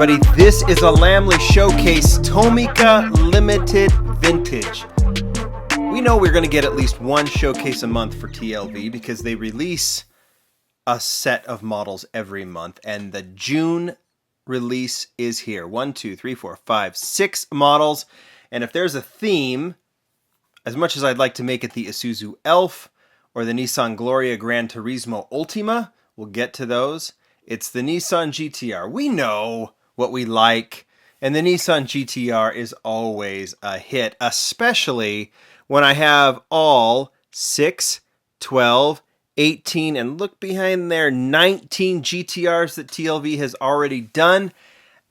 everybody. This is a Lamley showcase, Tomica Limited Vintage. We know we're going to get at least one showcase a month for TLV because they release a set of models every month, and the June release is here. 1, 2, 3, 4, 5, 6 models. And if there's a theme, as much as I'd like to make it the Isuzu Elf or the Nissan Gloria Gran Turismo Ultima, we'll get to those. It's the Nissan GT-R. We know what we like, and the Nissan GT-R is always a hit, especially when I have all 6, 12, 18, and look behind there, 19 GTRs that TLV has already done,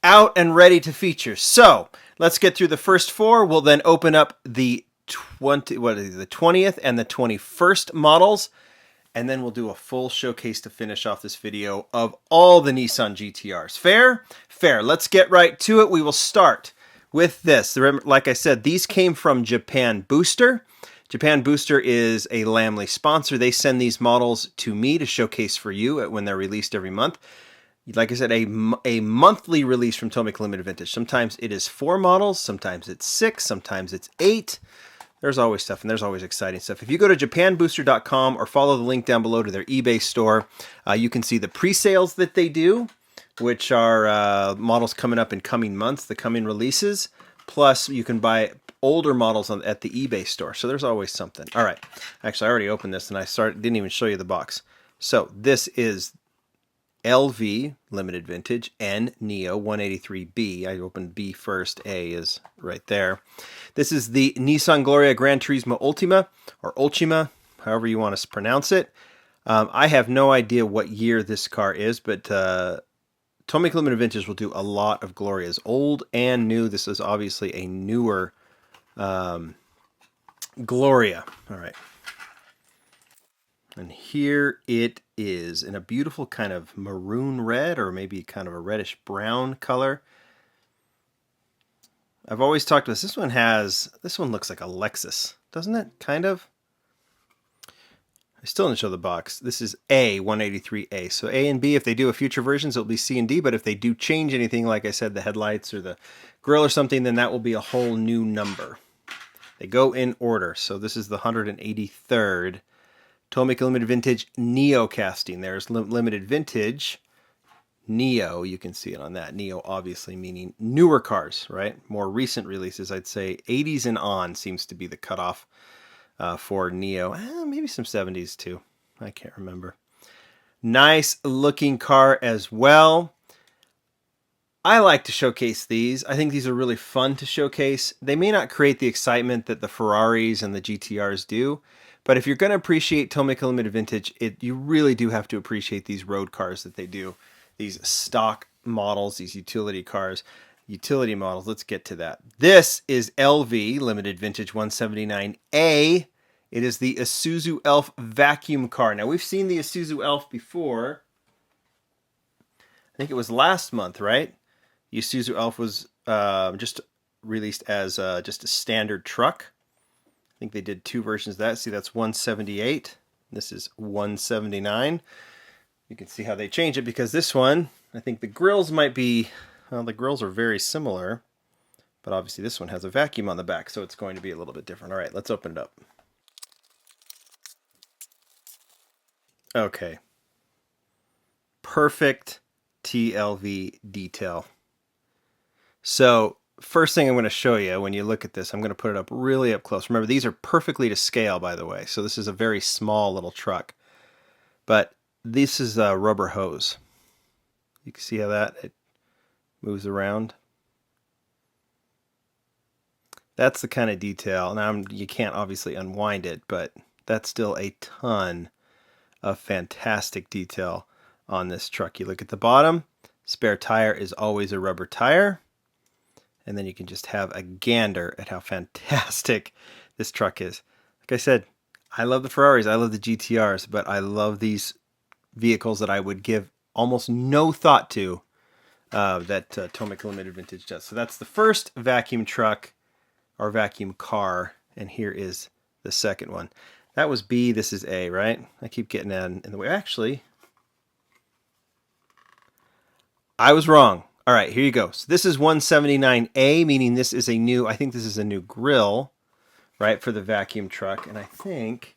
out and ready to feature. So let's get through the first 4. We'll then open up the 20th and the 21st models, and then we'll do a full showcase to finish off this video of all the Nissan GT-Rs. Fair? Fair. Let's get right to it. We will start with this. Like I said, these came from Japan Booster. Japan Booster is a Lamley sponsor. They send these models to me to showcase for you when they're released every month. Like I said, a monthly release from Tomica Limited Vintage. Sometimes it is 4 models, sometimes it's 6, sometimes it's 8. There's always stuff, and there's always exciting stuff. If you go to japanbooster.com or follow the link down below to their eBay store, you can see the pre-sales that they do, which are models coming up in coming months, the coming releases. Plus, you can buy older models at the eBay store. So there's always something. All right. Actually, I already opened this, and didn't even show you the box. So this is LV Limited Vintage N Neo 183B. I opened B first. A is right there. This is the Nissan Gloria Gran Turismo Ultima, or Ultima, however you want to pronounce it. I have no idea what year this car is, but Tomica Limited Vintage will do a lot of Glorias, old and new. This is obviously a newer Gloria. All right. And here it is in a beautiful kind of maroon red, or maybe kind of a reddish brown color. I've always talked about this. This one looks like a Lexus, doesn't it? Kind of. I still didn't show the box. This is A, 183A. So A and B, if they do a future versions, it'll be C and D. But if they do change anything, like I said, the headlights or the grille or something, then that will be a whole new number. They go in order. So this is the 183rd. Tomica Limited Vintage Neo casting. There's Limited Vintage Neo. You can see it on that. Neo obviously meaning newer cars, right? More recent releases. I'd say 80s and on seems to be the cutoff for Neo. Maybe some 70s too. I can't remember. Nice looking car as well. I like to showcase these. I think these are really fun to showcase. They may not create the excitement that the Ferraris and the GTRs do, but if you're going to appreciate Tomica Limited Vintage, you really do have to appreciate these road cars that they do. These stock models, these utility cars, utility models. Let's get to that. This is LV Limited Vintage 179A. It is the Isuzu Elf vacuum car. Now, we've seen the Isuzu Elf before. I think it was last month, right? The Isuzu Elf was just released as just a standard truck. I think they did 2 versions of that. See, that's 178. This is 179. You can see how they change it, because this one, I think the grills might be, well, the grills are very similar, but obviously this one has a vacuum on the back, so it's going to be a little bit different. All right, let's open it up. Okay. Perfect TLV detail. So, first thing I'm going to show you when you look at this, I'm going to put it up really up close. Remember, these are perfectly to scale, by the way. So this is a very small little truck. But this is a rubber hose. You can see how it moves around. That's the kind of detail. Now, you can't obviously unwind it, but that's still a ton of fantastic detail on this truck. You look at the bottom, spare tire is always a rubber tire. And then you can just have a gander at how fantastic this truck is. Like I said, I love the Ferraris, I love the GTRs, but I love these vehicles that I would give almost no thought to that Tomica Limited Vintage does. So that's the first vacuum truck, or vacuum car, and here is the second one. That was B, this is A, right? I keep getting that in the way. Actually, I was wrong. All right, here you go. So this is 179A, meaning this is a new, I think this is a new grill, right, for the vacuum truck. And I think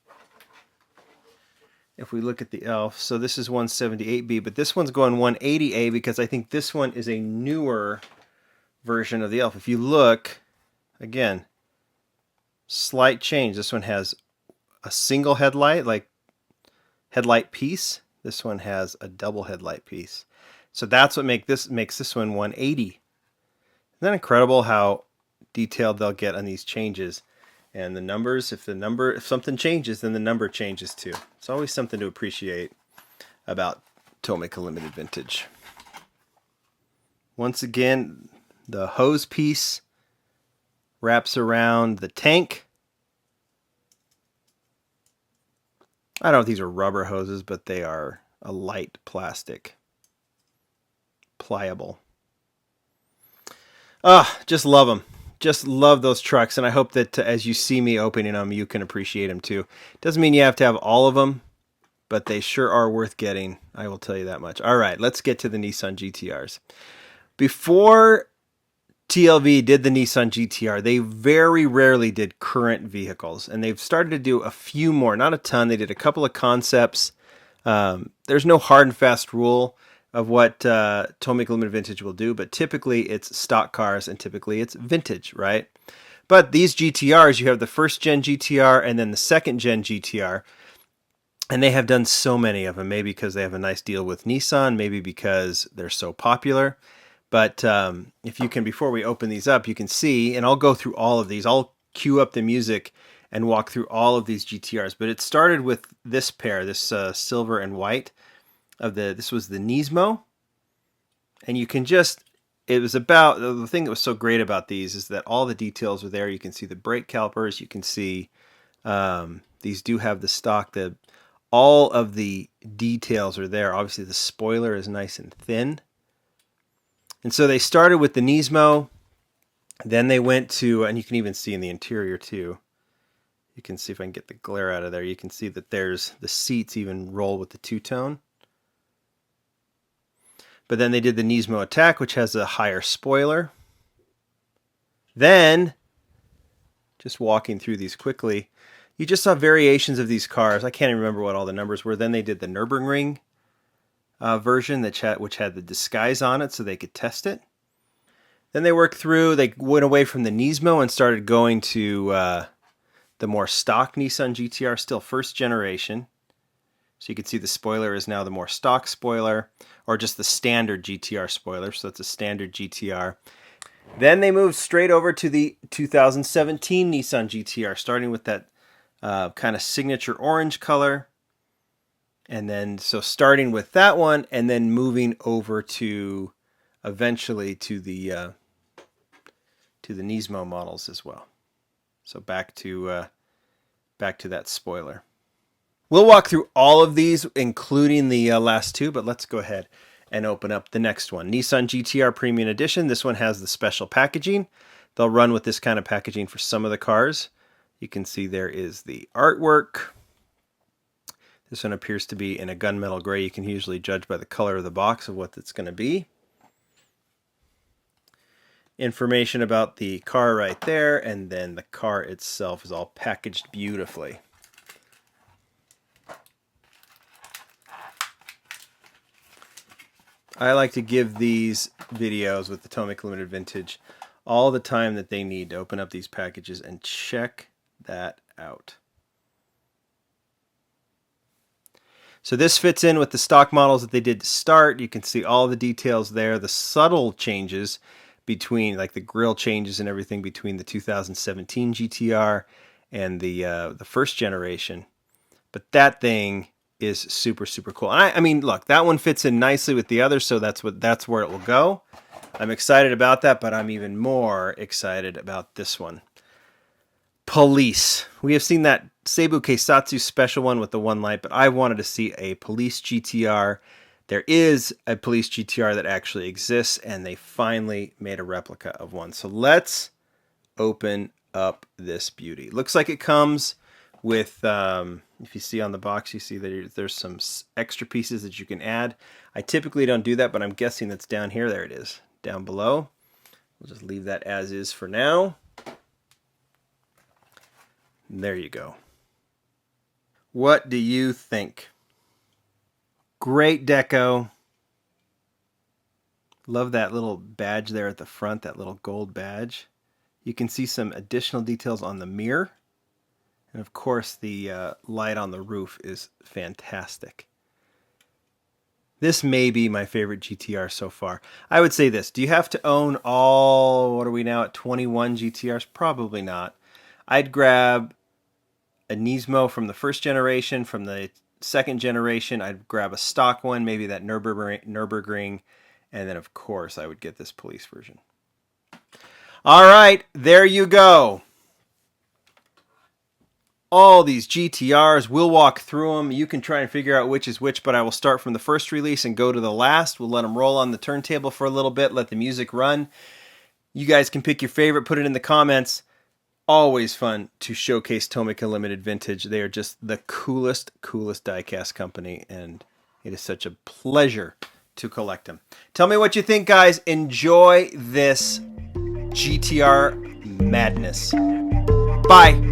if we look at the Elf, so this is 178B, but this one's going 180A because I think this one is a newer version of the Elf. If you look, again, slight change. This one has a single headlight, like headlight piece. This one has a double headlight piece. So that's what makes this one 180. Isn't that incredible how detailed they'll get on these changes? And the numbers, if something changes, then the number changes too. It's always something to appreciate about Tomica Limited Vintage. Once again, the hose piece wraps around the tank. I don't know if these are rubber hoses, but they are a light plastic. Pliable. Just love them. Just love those trucks, and I hope that as you see me opening them, you can appreciate them too. Doesn't mean you have to have all of them, but they sure are worth getting. I will tell you that much. All right, let's get to the Nissan GT-Rs. Before TLV did the Nissan GT-R, they very rarely did current vehicles, and they've started to do a few more, not a ton. They did a couple of concepts. There's no hard and fast rule of what Tomica Limited Vintage will do, but typically it's stock cars and typically it's vintage, right? But these GTRs, you have the first gen GTR and then the second gen GTR, and they have done so many of them, maybe because they have a nice deal with Nissan, maybe because they're so popular. But if you can, before we open these up, you can see, and I'll go through all of these. I'll cue up the music and walk through all of these GTRs. But it started with this pair, this silver and white. This was the Nismo, and you can just, it was about, the thing that was so great about these is that all the details are there. You can see the brake calipers, you can see these do have the stock, all of the details are there. Obviously the spoiler is nice and thin. And so they started with the Nismo, then they went to, and you can even see in the interior too, you can see if I can get the glare out of there, you can see that there's the seats even roll with the two-tone. But then they did the Nismo Attack, which has a higher spoiler. Then, just walking through these quickly, you just saw variations of these cars. I can't even remember what all the numbers were. Then they did the Nürburgring version, which had the disguise on it so they could test it. Then they worked through, they went away from the Nismo and started going to the more stock Nissan GT-R, still first generation. So you can see the spoiler is now the more stock spoiler, or just the standard GT-R spoiler. So that's a standard GT-R. Then they moved straight over to the 2017 Nissan GT-R, starting with that kind of signature orange color. And then, so starting with that one, and then moving over to, eventually, to the Nismo models as well. So back to that spoiler. We'll walk through all of these, including the last two, but let's go ahead and open up the next one. Nissan GT-R Premium Edition. This one has the special packaging. They'll run with this kind of packaging for some of the cars. You can see there is the artwork. This one appears to be in a gunmetal gray. You can usually judge by the color of the box of what it's going to be. Information about the car right there, and then the car itself is all packaged beautifully. I like to give these videos with the Tomica Limited Vintage all the time that they need to open up these packages and check that out. So this fits in with the stock models that they did to start. You can see all the details there, the subtle changes between, like the grille changes and everything between the 2017 GT-R and the first generation. But that thing is super, super cool. And I mean, look, that one fits in nicely with the others, so that's where it will go. I'm excited about that, but I'm even more excited about this one. Police. We have seen that Seibu Keisatsu special one with the one light, but I wanted to see a police GT-R. There is a police GT-R that actually exists, and they finally made a replica of one. So let's open up this beauty. Looks like it comes with, if you see on the box, you see that there's some extra pieces that you can add. I typically don't do that, but I'm guessing that's down here. There it is, down below. We'll just leave that as is for now. And there you go. What do you think? Great deco. Love that little badge there at the front, that little gold badge. You can see some additional details on the mirror. And of course, the light on the roof is fantastic. This may be my favorite GTR so far. I would say this. Do you have to own all, what are we now at, 21 GTRs? Probably not. I'd grab a Nismo from the first generation. From the second generation, I'd grab a stock one, maybe that Nürburgring. And then, of course, I would get this police version. All right, there you go. All these GTRs, we'll walk through them. You can try and figure out which is which, but I will start from the first release and go to the last. We'll let them roll on the turntable for a little bit, let the music run. You guys can pick your favorite, put it in the comments. Always fun to showcase Tomica Limited Vintage. They are just the coolest diecast company, and it is such a pleasure to collect them. Tell me what you think, guys. Enjoy this GTR madness. Bye.